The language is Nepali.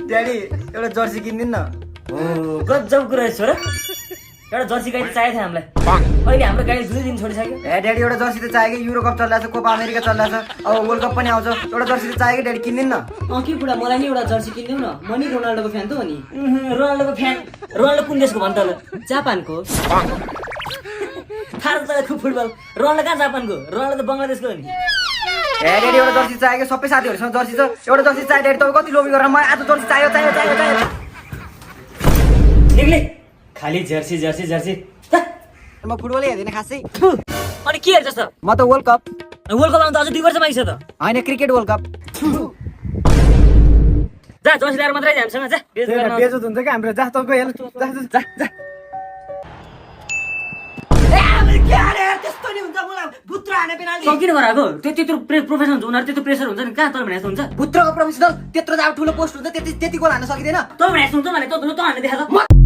ड्याडी एउटा जर्सी किनिदिनु न। ओ गजब कुरा छ र। एउटा जर्सी गाडी चाहिएको थियो हामीलाई। अहिले हाम्रो गाडी 2 दिन छोडिसक्यो। ए ड्याडी एउटा जर्सी त चाहियो कि, युरो कप चलिरहेछ, कोपा अमेरिका चलिरहेछ, अब वर्ल्ड कप पनि आउँछ, एउटा जर्सी त चाहियो कि ड्याडी, किनिदिनु न। के बुढा मलाई नि एउटा जर्सी किनिदेऊ न, म नि रोनाल्डोको फ्यान त हो नि। रोनाल्डोको फ्यान? रोनाल्डो कुन देशको भन्छ त? जापानको। थाहा छ तपाईको फुटबल। रोनाल्डो कहाँ जापानको? रोनाल्डो त बङ्गलादेशको हो नि। ए ड्याडी एउटा जर्सी चाहियो कि, सबै साथीहरूसँग जर्सी छ, एउटा जर्सी चाहियो ड्याडी, तपाईँ कति लोभी गरेर मलाई आज जर्सी चाहियो चाहियो चाहियो चाहियो। निक्ले खाली जर्सी जर्सी जर्सी। म फुटबलै हेर्दिनँ खासै। अनि के हेर्छस् त? म त वर्ल्ड कप। वर्ल्ड कप आउनु त अझ 2 वर्ष बाँकी छ त। होइन क्रिकेट वर्ल्ड कप। जा जर्सी ल्याएर मात्रै हामीसँग जा। बेजोत हुन्छ क्या हाम्रो, जा तपाईँ हेर्नु, जा जा जा। किन गराएको? त्यत्रो प्रोफेसनल हुन्छ उनीहरू, त्यत्रो प्रेसर हुन्छ नि, कहाँ तर भनेको हुन्छ? पुत्रको प्रोफेसनल त्यत्रो त अब ठुलो पोस्ट हुन्छ, त्यति गोल हान्न सकिँदैन। तँ भनेको हुन्छ भने त हान्ने देखा त।